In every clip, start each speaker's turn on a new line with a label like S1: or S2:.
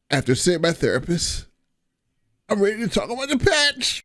S1: After seeing my therapist, I'm ready to talk about the patch.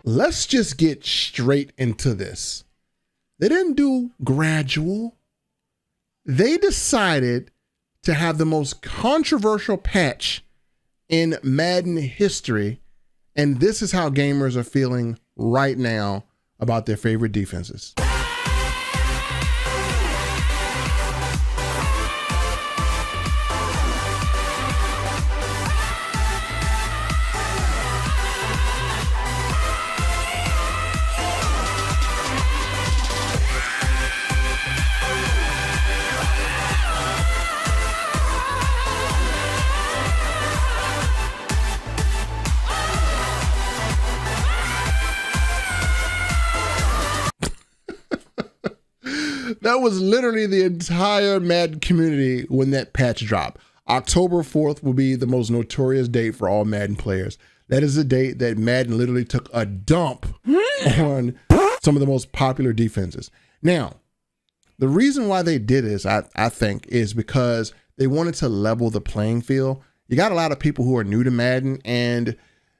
S1: Let's just get straight into this. They didn't do gradual. They decided to have the most controversial patch in Madden history, and this is how gamers are feeling right now about their favorite defenses. That was literally the entire Madden community when that patch dropped. October 4th will be the most notorious date for all Madden players. That is the date that Madden literally took a dump on some of the most popular defenses. Now, the reason why they did this, I think, is because they wanted to level the playing field. You got a lot of people who are new to Madden, and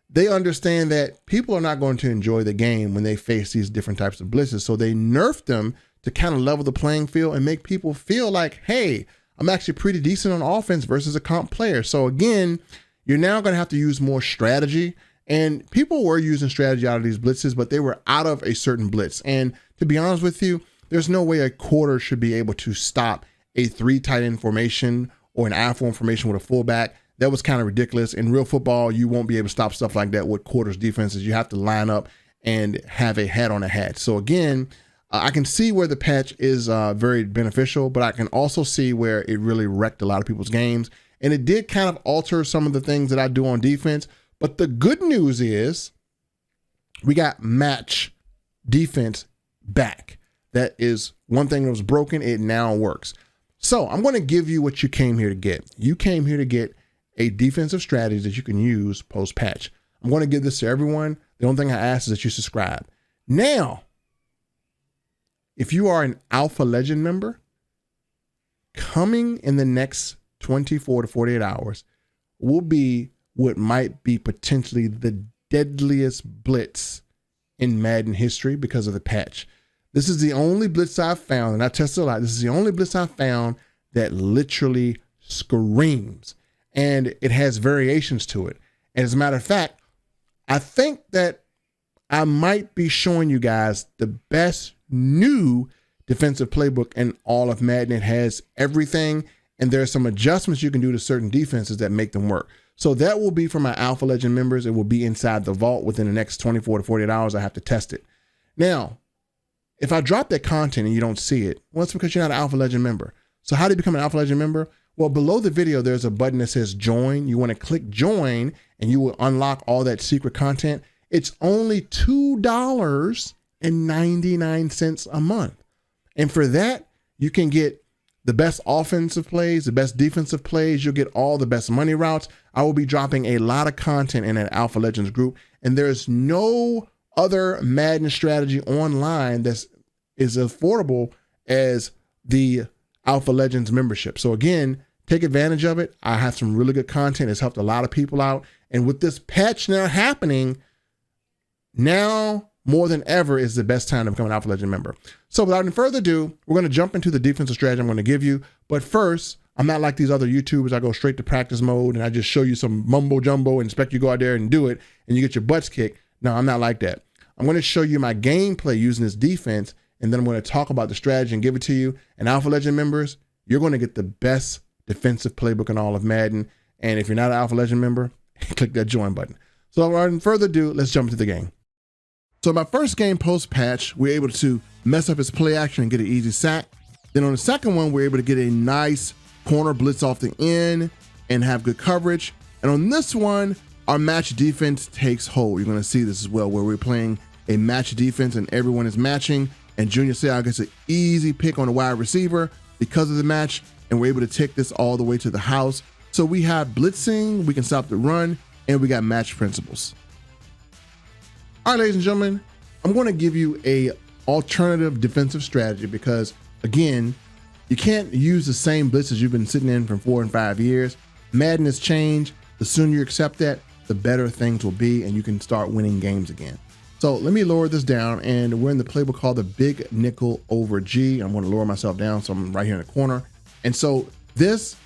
S1: they understand that people are not going to enjoy the game when they face these different types of blitzes. So they nerfed them to kind of level the playing field and make people feel like, hey, I'm actually pretty decent on offense versus a comp player. So again, you're now going to have to use more strategy. And people were using strategy out of these blitzes, but they were out of a certain blitz. And to be honest with you, there's no way a quarter should be able to stop a 3 tight end formation or an I-form formation with a fullback. That was kind of ridiculous. In real football, you won't be able to stop stuff like that with quarters defenses. You have to line up and have a hat on a hat. So again, I can see where the patch is very beneficial, but I can also see where it really wrecked a lot of people's games. And it did kind of alter some of the things that I do on defense. But the good news is we got match defense back. That is one thing that was broken. It now works. So I'm going to give you what you came here to get. You came here to get a defensive strategy that you can use post-patch. I'm going to give this to everyone. The only thing I ask is that you subscribe. Now, if you are an Alpha Legend member, coming in the next 24 to 48 hours will be what might be potentially the deadliest blitz in Madden history because of the patch. This is the only blitz I've found, and I tested a lot. This is the only blitz I've found that literally screams, and it has variations to it. And as a matter of fact, I think that I might be showing you guys the best new defensive playbook in all of Madden. It has everything, and there's some adjustments you can do to certain defenses that make them work. So that will be for my Alpha Legend members. It will be inside the vault within the next 24 to 48 hours. I have to test it. Now, if I drop that content and you don't see it, well, it's because you're not an Alpha Legend member. So how do you become an Alpha Legend member? Well, below the video, there's a button that says join. You want to click join and you will unlock all that secret content. It's only $2.99 a month. And for that, you can get the best offensive plays, the best defensive plays. You'll get all the best money routes. I will be dropping a lot of content in that Alpha Legends group. And there's no other Madden strategy online that's as affordable as the Alpha Legends membership. So again, take advantage of it. I have some really good content. It's helped a lot of people out. And with this patch now happening, now more than ever is the best time to become an Alpha Legend member. So without any further ado, we're going to jump into the defensive strategy I'm going to give you. But first, I'm not like these other YouTubers. I go straight to practice mode and I just show you some mumbo jumbo and expect you to go out there and do it and you get your butts kicked. No, I'm not like that. I'm going to show you my gameplay using this defense, and then I'm going to talk about the strategy and give it to you. And Alpha Legend members, you're going to get the best defensive playbook in all of Madden. And if you're not an Alpha Legend member, click that join button. So without further ado, let's jump into the game. So my first game post-patch, we're able to mess up his play action and get an easy sack. Then on the second one, we're able to get a nice corner blitz off the end and have good coverage. And on this one, our match defense takes hold. You're going to see this as well, where we're playing a match defense and everyone is matching. And Junior Seau gets an easy pick on the wide receiver because of the match. And we're able to take this all the way to the house. So we have blitzing, we can stop the run, and we got match principles. All right, ladies and gentlemen, I'm going to give you a alternative defensive strategy because, again, you can't use the same blitzes you've been sitting in for 4 and 5 years. Madden has changed. The sooner you accept that, the better things will be, and you can start winning games again. So let me lower this down, and we're in the playbook called the big nickel over G. I'm going to lower myself down, so I'm right here in the corner. And so this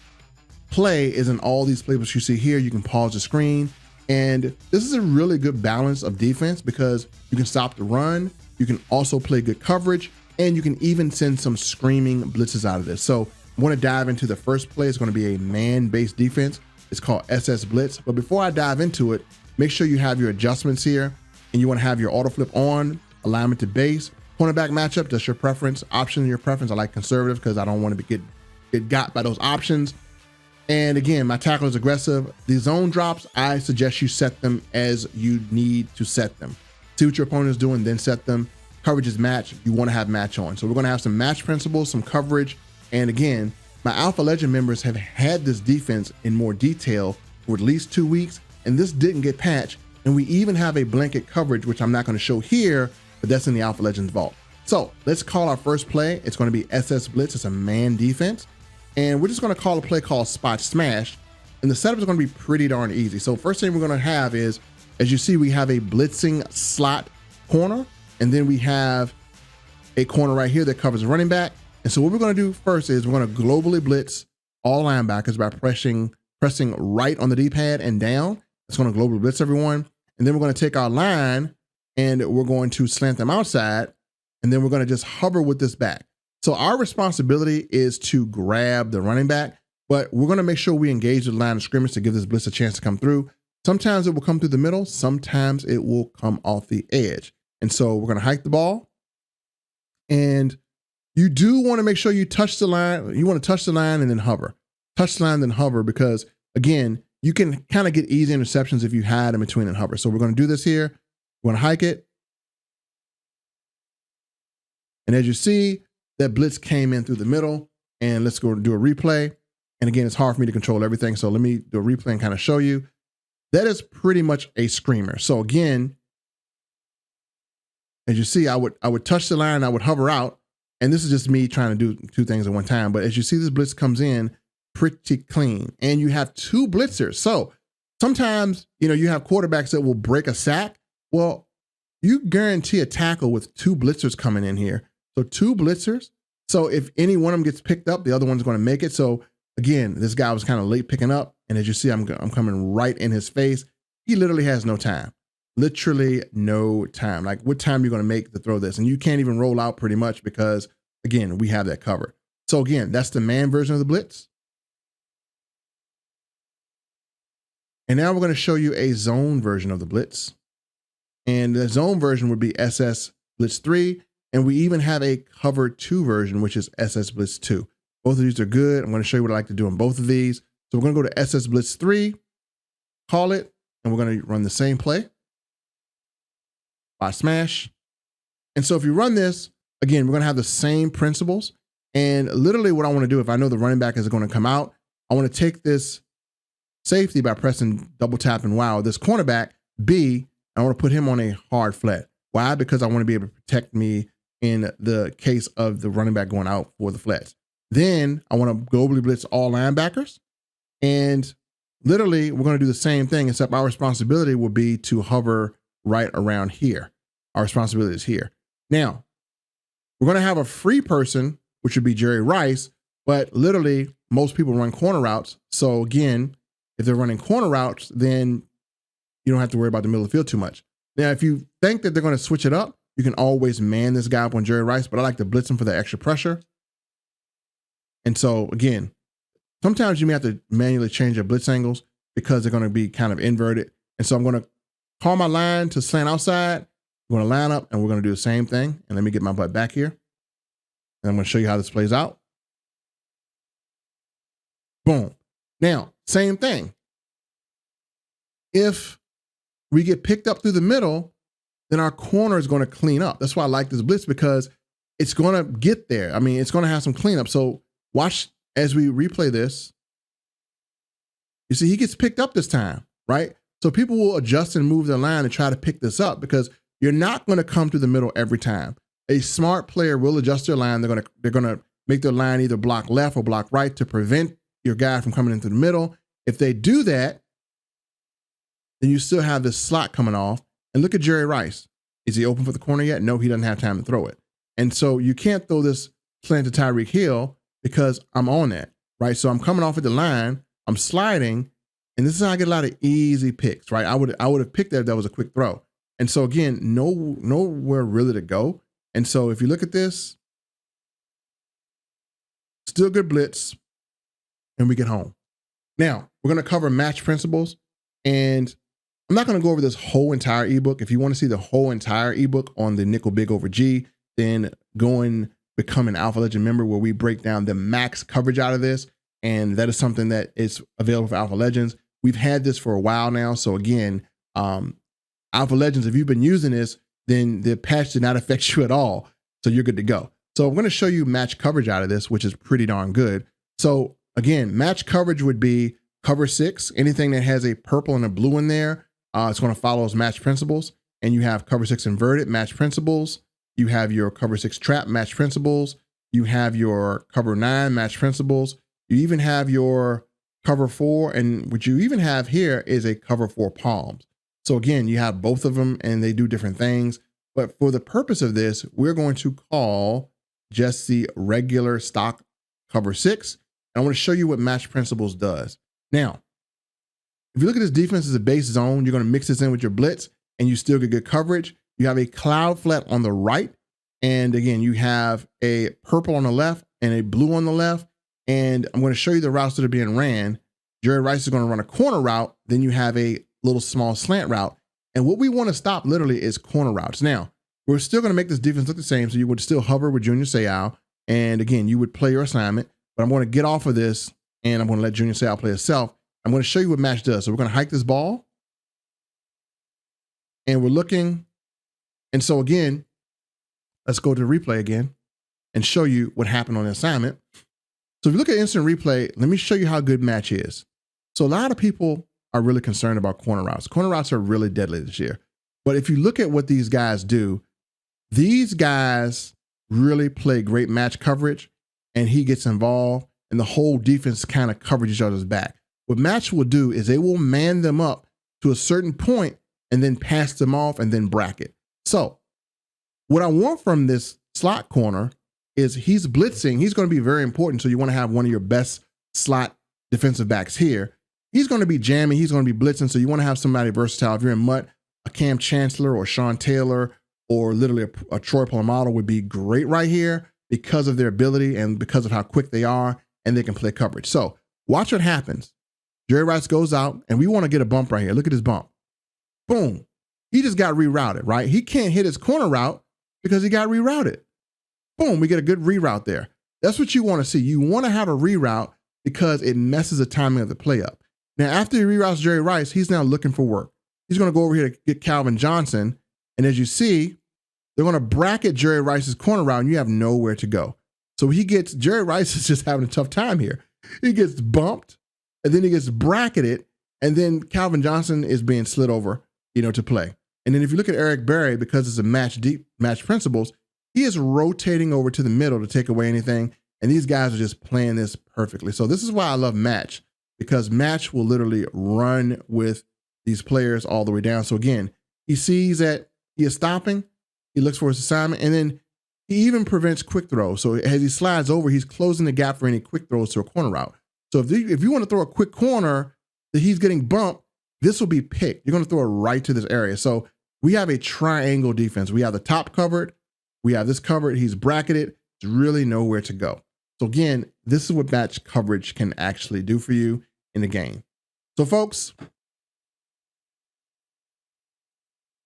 S1: play is in all these playbooks you see here. You can pause the screen, and this is a really good balance of defense because you can stop the run, you can also play good coverage, and you can even send some screaming blitzes out of this. So I want to dive into the first play. It's going to be a man-based defense. It's called SS Blitz. But before I dive into it, make sure you have your adjustments here, and you want to have your auto flip on, alignment to base, cornerback matchup. That's your preference. Option your preference. I like conservative because I don't want to get got by those options. And again, my tackle is aggressive. The zone drops, I suggest you set them as you need to set them. See what your opponent is doing, then set them. Coverage is match. You want to have match on. So we're going to have some match principles, some coverage. And again, my Alpha Legend members have had this defense in more detail for at least 2 weeks, and this didn't get patched. And we even have a blanket coverage, which I'm not going to show here, but that's in the Alpha Legends vault. So let's call our first play. It's going to be SS Blitz. It's a man defense. And we're just going to call a play called Spot Smash. And the setup is going to be pretty darn easy. So first thing we're going to have is, as you see, we have a blitzing slot corner. And then we have a corner right here that covers the running back. And so what we're going to do first is we're going to globally blitz all linebackers by pressing right on the D-pad and down. It's going to globally blitz everyone. And then we're going to take our line and we're going to slant them outside. And then we're going to just hover with this back. So our responsibility is to grab the running back, but we're going to make sure we engage the line of scrimmage to give this blitz a chance to come through. Sometimes it will come through the middle. Sometimes it will come off the edge. And so we're going to hike the ball. And you do want to make sure you touch the line. You want to touch the line and then hover. Touch the line, then hover, because again, you can kind of get easy interceptions if you hide in between and hover. So we're going to do this here. We're going to hike it. And as you see, that blitz came in through the middle. And let's go do a replay. And again, it's hard for me to control everything. So let me do a replay and kind of show you. That is pretty much a screamer. So again, as you see, I would touch the line, I would hover out. And this is just me trying to do 2 things at one time. But as you see, this blitz comes in pretty clean. And you have 2 blitzers. So sometimes, you have quarterbacks that will break a sack. Well, you guarantee a tackle with 2 blitzers coming in here. So 2 blitzers. So if any one of them gets picked up, the other one's going to make it. So again, this guy was kind of late picking up. And as you see, I'm coming right in his face. He literally has no time. Literally no time. Like, what time are you going to make to throw this? And you can't even roll out pretty much because, again, we have that covered. So again, that's the man version of the blitz. And now we're going to show you a zone version of the blitz. And the zone version would be SS Blitz 3. And we even have a cover 2 version, which is SS Blitz 2. Both of these are good. I'm going to show you what I like to do in both of these. So we're going to go to SS Blitz 3, call it, and we're going to run the same play. By smash. And so if you run this, again, we're going to have the same principles. And literally what I want to do, if I know the running back is going to come out, I want to take this safety by pressing double tap and wow, this cornerback B, I want to put him on a hard flat. Why? Because I want to be able to protect me in the case of the running back going out for the flats. Then I want to globally blitz all linebackers. And literally we're going to do the same thing, except our responsibility will be to hover right around here. Our responsibility is here. Now, we're going to have a free person, which would be Jerry Rice, but literally most people run corner routes. So again, if they're running corner routes, then you don't have to worry about the middle of the field too much. Now, if you think that they're going to switch it up, you can always man this guy up on Jerry Rice, but I like to blitz him for the extra pressure. And so again, sometimes you may have to manually change your blitz angles because they're going to be kind of inverted. And so I'm going to call my line to slant outside. We're going to line up and we're going to do the same thing. And let me get my butt back here. And I'm going to show you how this plays out. Boom. Now, same thing. If we get picked up through the middle, then our corner is going to clean up. That's why I like this blitz, because it's going to get there. I mean, it's going to have some cleanup. So watch as we replay this. You see, he gets picked up this time, right? So people will adjust and move their line and try to pick this up, because you're not going to come to the middle every time. A smart player will adjust their line. They're gonna make their line either block left or block right to prevent your guy from coming into the middle. If they do that, then you still have this slot coming off. And look at Jerry Rice. Is he open for the corner yet? No, he doesn't have time to throw it. And so you can't throw this slant to Tyreek Hill because I'm on that, right? So I'm coming off at the line, I'm sliding, and this is how I get a lot of easy picks, right? I would have picked that if that was a quick throw. And so again, nowhere really to go. And so if you look at this, still good blitz, and we get home. Now, we're going to cover match principles, and I'm not going to go over this whole entire ebook. If you want to see the whole entire ebook on the nickel big over G, then go and become an Alpha Legend member where we break down the max coverage out of this. And that is something that is available for Alpha Legends. We've had this for a while now. So again, Alpha Legends, if you've been using this, then the patch did not affect you at all. So you're good to go. So I'm going to show you match coverage out of this, which is pretty darn good. So again, match coverage would be cover 6. Anything that has a purple and a blue in there, it's going to follow those match principles. And you have cover 6 inverted, match principles. You have your cover 6 trap, match principles. You have your cover 9, match principles. You even have your cover 4, and what you even have here is a cover 4 palms. So again, you have both of them and they do different things. But for the purpose of this, we're going to call just the regular stock cover 6. And I want to show you what match principles does. Now, if you look at this defense as a base zone, you're going to mix this in with your blitz and you still get good coverage. You have a cloud flat on the right. And again, you have a purple on the left and a blue on the left. And I'm going to show you the routes that are being ran. Jerry Rice is going to run a corner route. Then you have a little small slant route. And what we want to stop literally is corner routes. Now, we're still going to make this defense look the same. So you would still hover with Junior Seau. And again, you would play your assignment. But I'm going to get off of this and I'm going to let Junior Seau play itself. I'm going to show you what match does. So we're going to hike this ball. And we're looking. And so again, let's go to replay again and show you what happened on the assignment. So if you look at instant replay, let me show you how good match is. So a lot of people are really concerned about corner routes. Corner routes are really deadly this year. But if you look at what these guys do, these guys really play great match coverage and he gets involved and the whole defense kind of covers each other's back. What match will do is they will man them up to a certain point and then pass them off and then bracket. So what I want from this slot corner is he's blitzing. He's going to be very important. So you want to have one of your best slot defensive backs here. He's going to be jamming. He's going to be blitzing. So you want to have somebody versatile. If you're in Mutt, a Cam Chancellor or Sean Taylor or literally a Troy Polamalu would be great right here because of their ability and because of how quick they are and they can play coverage. So watch what happens. Jerry Rice goes out and we want to get a bump right here. Look at this bump. Boom. He just got rerouted, right? He can't hit his corner route because he got rerouted. Boom, we get a good reroute there. That's what you want to see. You want to have a reroute because it messes the timing of the play up. Now, after he reroutes Jerry Rice, he's now looking for work. He's going to go over here to get Calvin Johnson. And as you see, they're going to bracket Jerry Rice's corner route and you have nowhere to go. So Jerry Rice is just having a tough time here. He gets bumped and then he gets bracketed and then Calvin Johnson is being slid over, to play. And then if you look at Eric Berry, because it's a match principles, he is rotating over to the middle to take away anything. And these guys are just playing this perfectly. So this is why I love match, because match will literally run with these players all the way down. So again, he sees that he is stopping, he looks for his assignment, and then he even prevents quick throws. So as he slides over, he's closing the gap for any quick throws to a corner route. So if you want to throw a quick corner that he's getting bumped, this will be picked. You're going to throw it right to this area. So we have a triangle defense. We have the top covered, we have this covered, he's bracketed, there's really nowhere to go. So again, this is what match coverage can actually do for you in the game. So folks,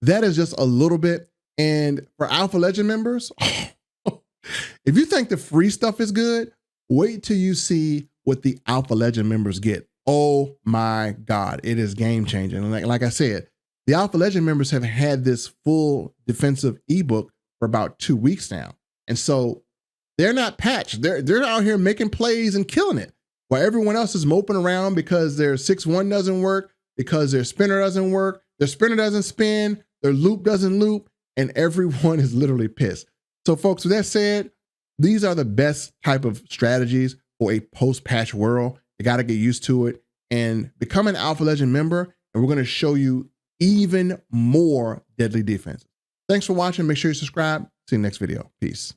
S1: that is just a little bit. And for Alpha Legend members, if you think the free stuff is good, wait till you see what the Alpha Legend members get. Oh my God, it is game changing. And like I said, the Alpha Legend members have had this full defensive ebook for about 2 weeks now. And so they're not patched. They're out here making plays and killing it while everyone else is moping around because their 6-1 doesn't work, because their spinner doesn't work, their spinner doesn't spin, their loop doesn't loop. and everyone is literally pissed. So folks, with that said, these are the best type of strategies for a post-patch world. You got to get used to it and become an Alpha Legend member, and we're going to show you even more deadly defenses. Thanks for watching. Make sure you subscribe. See you next video. Peace.